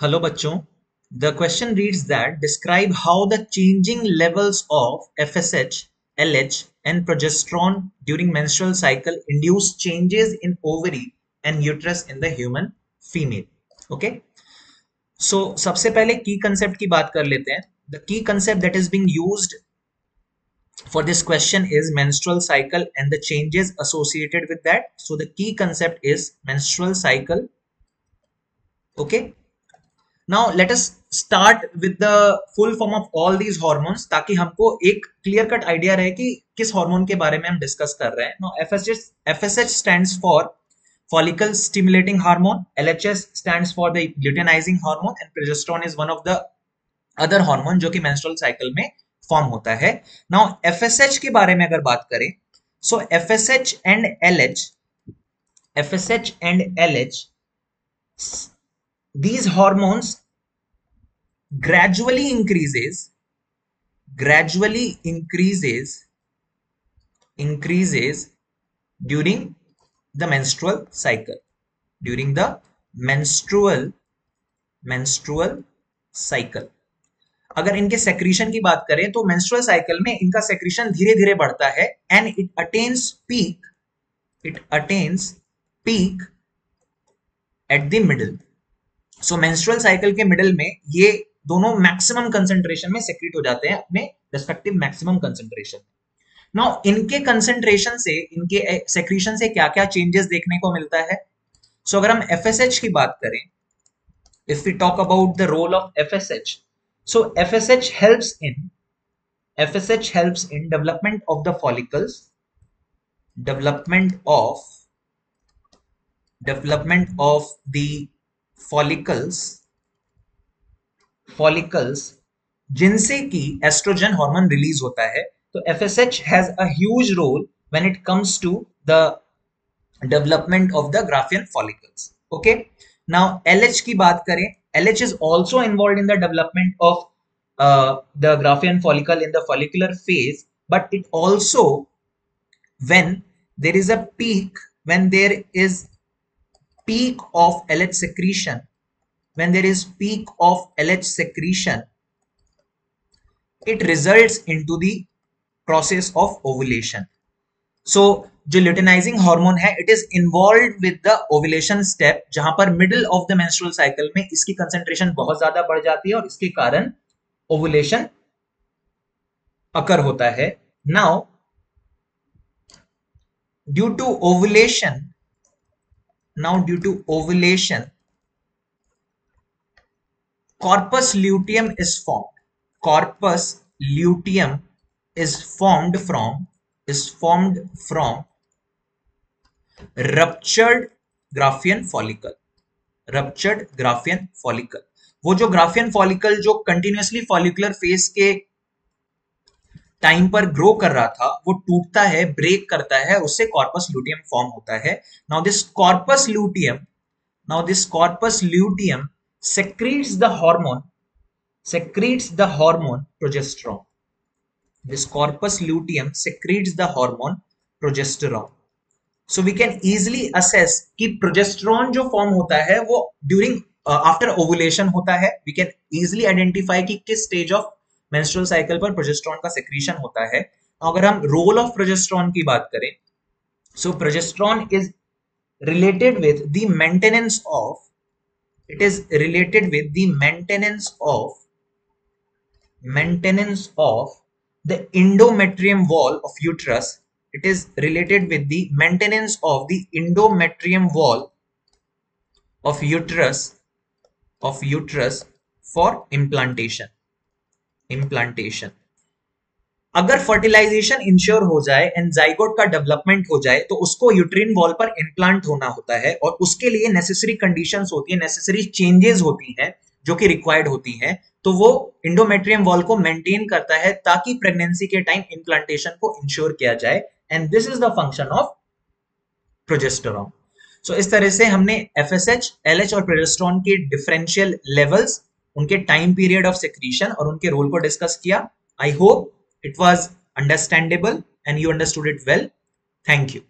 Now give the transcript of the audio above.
Hello बच्चों, the question reads that describe how the changing levels of FSH, LH and progesterone during menstrual cycle induce changes in ovary and uterus in the human female. Okay, so सबसे पहले की concept की बात कर लेते हैं। The key concept that is being used for this question is menstrual cycle and the changes associated with that. So the key concept is menstrual cycle. Okay, now let us start with the full form of all these hormones ताकि हमको एक clear cut idea रहे कि किस hormone के बारे में हम डिस्कस कर रहे हैं। Now FSH stands for follicle stimulating hormone, LHS stands for the luteinizing hormone and progesterone is one of the other hormone जो कि मेंस्ट्रुअल साइकिल में फॉर्म होता है। नाउ एफएसएच के बारे में अगर बात करें, so FSH and LH these hormones gradually increases during the menstrual cycle, during the menstrual cycle। अगर इनके सेक्रीशन की बात करें तो मेंस्ट्रुअल साइकिल में इनका सेक्रीशन धीरे धीरे बढ़ता है and it attains peak at the middle. So menstrual cycle के मिडिल में ये दोनों मैक्सिमम कंसंट्रेशन में सेक्रीट हो जाते हैं अपने रेस्पेक्टिव मैक्सिमम कंसंट्रेशन। नाउ इनके कंसंट्रेशन से, इनके सेक्रीशन से क्या क्या चेंजेस देखने को मिलता है। सो अगर हम एफएसएच की बात करें, if we talk about the role of FSH, so FSH helps in development of the follicles, development of the follicles जिनसे कि एस्ट्रोजन हार्मोन रिलीज होता है। तो FSH has a huge role when it comes to the development of the Graafian follicles. Okay, now LH की बात करें, LH is also involved in the development of the Graafian follicle in the follicular phase, but it also, when there is a peak, when there is peak of LH secretion, it results into the process of ovulation. सो जो luteinising hormone है, it is involve with the ovulation step, जहां पर middle of the menstrual cycle में इसकी concentration बहुत ज्यादा बढ़ जाती है और इसके कारण ओवुलेशन अकर होता है। Now due to ovulation corpus luteum is formed. Corpus luteum is formed from ruptured Graafian follicle। वो जो ग्राफियन फॉलिकल जो कंटिन्यूअसली फॉलिकुलर फेज के टाइम पर ग्रो कर रहा था, वो टूटता है, ब्रेक करता है, उससे कॉर्पस ल्यूटियम फॉर्म होता है। Now this corpus luteum secretes the hormone progesterone। This corpus luteum secretes the hormone progesterone। So we can easily assess कि progesterone जो फॉर्म होता है वो during after ovulation होता है। We can easily identify कि किस stage of menstrual cycle पर progesterone का secretion होता है। अगर हम role of progesterone की बात करें, so progesterone is related with the maintenance of the endometrium wall of uterus। It is related with the maintenance of the endometrium wall of uterus for implantation। अगर fertilisation ensure हो जाए and zygote का development हो जाए तो उसको uterine wall पर implant होना होता है और उसके लिए नेसेसरी कंडीशंस होती है, नेसेसरी चेंजेस होती हैं जो कि रिक्वायर्ड होती हैं। तो वो इंडोमेट्रियम वॉल को मेंटेन करता है ताकि प्रेगनेंसी के टाइम इम्प्लांटेशन को इंश्योर किया जाए, and this is the function of progesterone. So इस तरह से हमने एफएसएच, एलएच और प्रोजेस्टेरॉन के डिफरेंशियल लेवल्स, उनके टाइम पीरियड ऑफ सेक्रीशन और उनके रोल को डिस्कस किया। I hope it was understandable and you understood it well. Thank you.